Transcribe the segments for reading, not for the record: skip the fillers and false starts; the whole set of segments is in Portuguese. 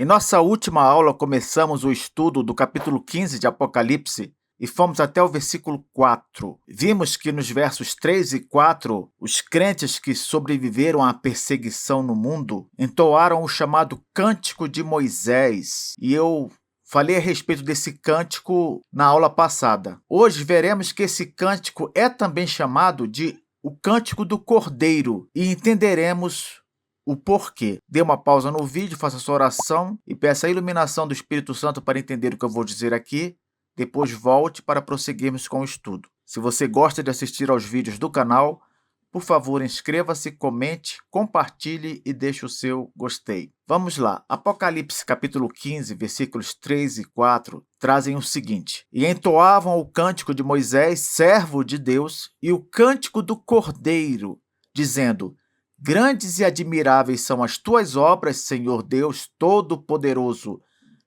Em nossa última aula, começamos o estudo do capítulo 15 de Apocalipse e fomos até o versículo 4. Vimos que nos versos 3 e 4, os crentes que sobreviveram à perseguição no mundo entoaram o chamado Cântico de Moisés. E eu falei a respeito desse cântico na aula passada. Hoje veremos que esse cântico é também chamado de o Cântico do Cordeiro e entenderemos o porquê. Dê uma pausa no vídeo, faça sua oração e peça a iluminação do Espírito Santo para entender o que eu vou dizer aqui. Depois volte para prosseguirmos com o estudo. Se você gosta de assistir aos vídeos do canal, por favor, inscreva-se, comente, compartilhe e deixe o seu gostei. Vamos lá. Apocalipse capítulo 15, versículos 3 e 4, trazem o seguinte: E entoavam o cântico de Moisés, servo de Deus, e o cântico do Cordeiro, dizendo: Grandes e admiráveis são as tuas obras, Senhor Deus Todo-Poderoso.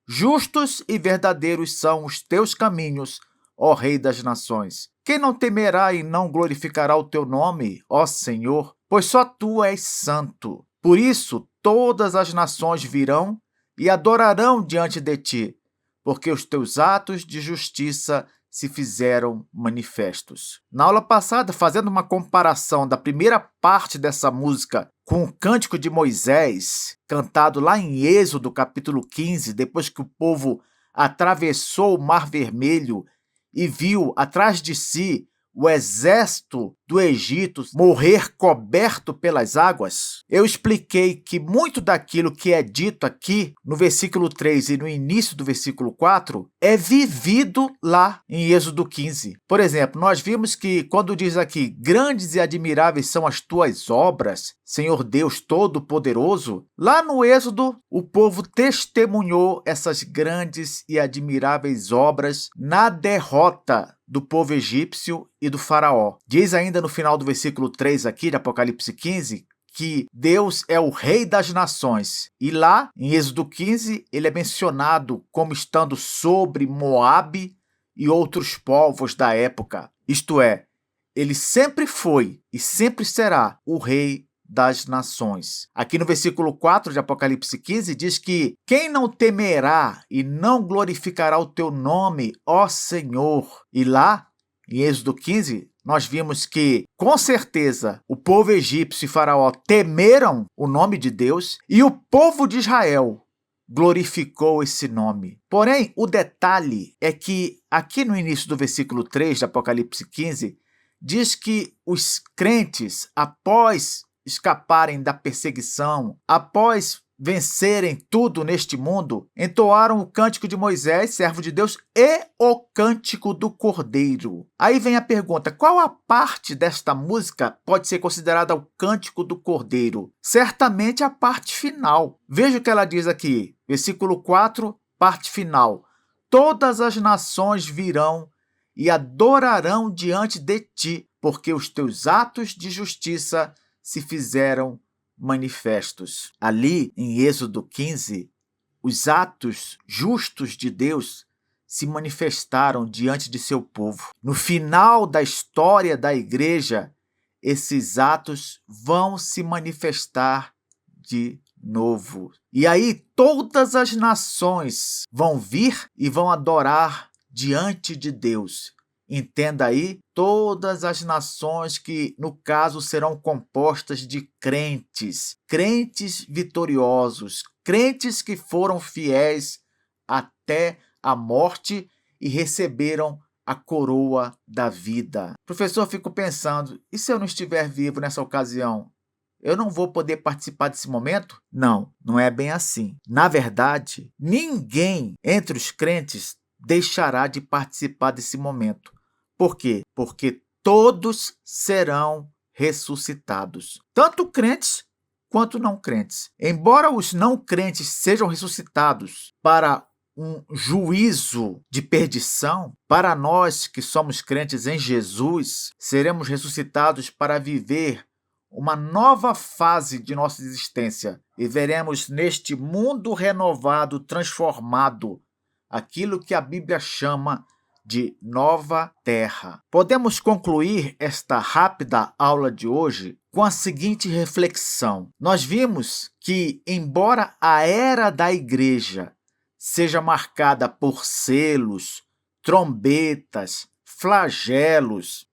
Justos e verdadeiros são os teus caminhos, ó Rei das Nações. Quem não temerá e não glorificará o teu nome, ó Senhor? Pois só tu és santo. Por isso, todas as nações virão e adorarão diante de ti, porque os teus atos de justiça se fizeram manifestos. Na aula passada, fazendo uma comparação da primeira parte dessa música com o Cântico de Moisés, cantado lá em Êxodo, capítulo 15, depois que o povo atravessou o Mar Vermelho e viu atrás de si o exército do Egito morrer coberto pelas águas, eu expliquei que muito daquilo que é dito aqui no versículo 3 e no início do versículo 4 é vivido lá em Êxodo 15. Por exemplo, nós vimos que quando diz aqui, grandes e admiráveis são as tuas obras, Senhor Deus Todo-Poderoso, lá no Êxodo o povo testemunhou essas grandes e admiráveis obras na derrota do povo egípcio e do faraó. Diz ainda no final do versículo 3 aqui de Apocalipse 15 que Deus é o Rei das Nações. E lá, em Êxodo 15, ele é mencionado como estando sobre Moabe e outros povos da época. Isto é, ele sempre foi e sempre será o Rei das Nações. Aqui no versículo 4 de Apocalipse 15 diz que quem não temerá e não glorificará o teu nome, ó Senhor? E lá, em Êxodo 15, nós vimos que, com certeza, o povo egípcio e faraó temeram o nome de Deus e o povo de Israel glorificou esse nome. Porém, o detalhe é que aqui no início do versículo 3 de Apocalipse 15, diz que os crentes, após escaparem da perseguição, após vencerem tudo neste mundo, entoaram o cântico de Moisés, servo de Deus, e o cântico do Cordeiro. Aí vem a pergunta, qual a parte desta música pode ser considerada o cântico do Cordeiro? Certamente a parte final. Veja o que ela diz aqui, versículo 4, parte final. Todas as nações virão e adorarão diante de ti, porque os teus atos de justiça se fizeram manifestos. Ali, em Êxodo 15, os atos justos de Deus se manifestaram diante de seu povo. No final da história da igreja, esses atos vão se manifestar de novo. E aí todas as nações vão vir e vão adorar diante de Deus. Entenda aí, todas as nações que, no caso, serão compostas de crentes, crentes vitoriosos, crentes que foram fiéis até a morte e receberam a coroa da vida. Professor, eu fico pensando, e se eu não estiver vivo nessa ocasião? Eu não vou poder participar desse momento? Não, não é bem assim. Na verdade, ninguém entre os crentes deixará de participar desse momento. Por quê? Porque todos serão ressuscitados, tanto crentes quanto não crentes. Embora os não crentes sejam ressuscitados para um juízo de perdição, para nós que somos crentes em Jesus, seremos ressuscitados para viver uma nova fase de nossa existência e veremos neste mundo renovado, transformado, aquilo que a Bíblia chama de nova terra. Podemos concluir esta rápida aula de hoje com a seguinte reflexão. Nós vimos que, embora a era da igreja seja marcada por selos, trombetas, flagelos.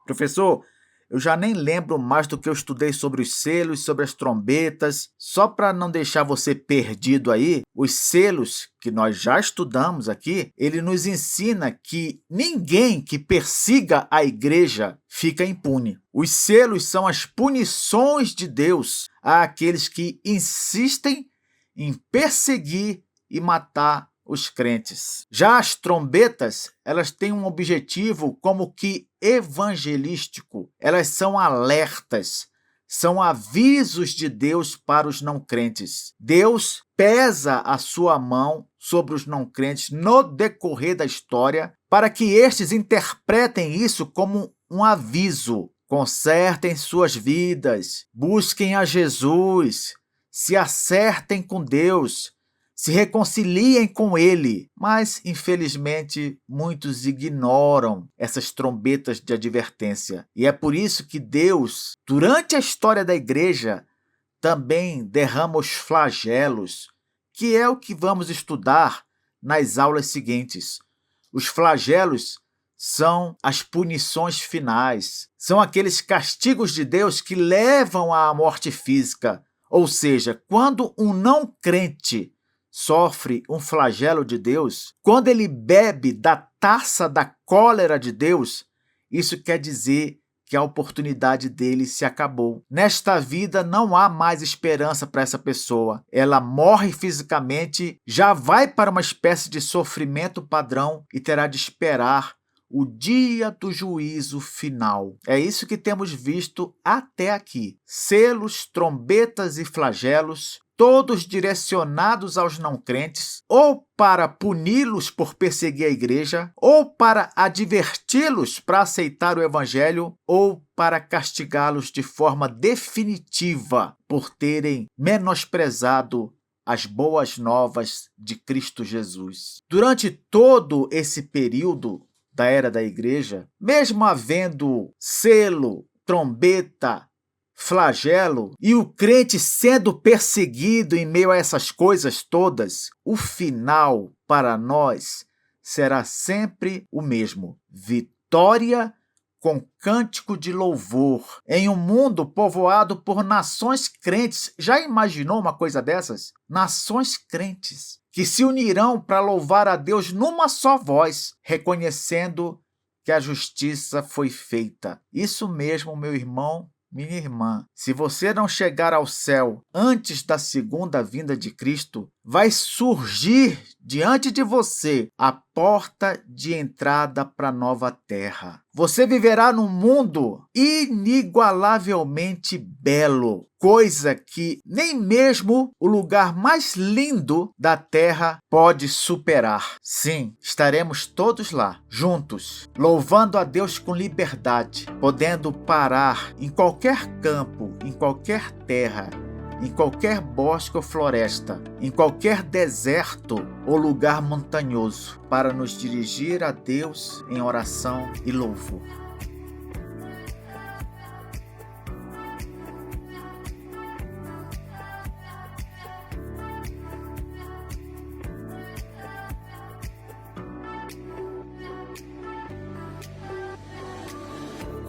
Professor, eu já nem lembro mais do que eu estudei sobre os selos, sobre as trombetas. Só para não deixar você perdido aí, os selos que nós já estudamos aqui, ele nos ensina que ninguém que persiga a igreja fica impune. Os selos são as punições de Deus àqueles que insistem em perseguir e matar os crentes. Já as trombetas, elas têm um objetivo como que evangelístico. Elas são alertas, são avisos de Deus para os não crentes. Deus pesa a sua mão sobre os não crentes no decorrer da história para que estes interpretem isso como um aviso. Consertem suas vidas, busquem a Jesus, se acertem com Deus, se reconciliem com ele, mas, infelizmente, muitos ignoram essas trombetas de advertência. E é por isso que Deus, durante a história da igreja, também derrama os flagelos, que é o que vamos estudar nas aulas seguintes. Os flagelos são as punições finais, são aqueles castigos de Deus que levam à morte física. Ou seja, quando um não crente sofre um flagelo de Deus, quando ele bebe da taça da cólera de Deus, isso quer dizer que a oportunidade dele se acabou. Nesta vida não há mais esperança para essa pessoa. Ela morre fisicamente, já vai para uma espécie de sofrimento padrão e terá de esperar o dia do juízo final. É isso que temos visto até aqui. Selos, trombetas e flagelos, todos direcionados aos não crentes, ou para puni-los por perseguir a igreja, ou para adverti-los para aceitar o evangelho, ou para castigá-los de forma definitiva por terem menosprezado as boas novas de Cristo Jesus. Durante todo esse período da era da igreja, mesmo havendo selo, trombeta, flagelo e o crente sendo perseguido em meio a essas coisas todas, o final para nós será sempre o mesmo: vitória com cântico de louvor. Em um mundo povoado por nações crentes, já imaginou uma coisa dessas? Nações crentes que se unirão para louvar a Deus numa só voz, reconhecendo que a justiça foi feita. Isso mesmo, meu irmão, minha irmã. Se você não chegar ao céu antes da segunda vinda de Cristo, vai surgir diante de você a porta de entrada para a nova terra. Você viverá num mundo inigualavelmente belo, coisa que nem mesmo o lugar mais lindo da terra pode superar. Sim, estaremos todos lá, juntos, louvando a Deus com liberdade, podendo parar em qualquer campo, em qualquer terra, em qualquer bosque ou floresta, em qualquer deserto ou lugar montanhoso, para nos dirigir a Deus em oração e louvor.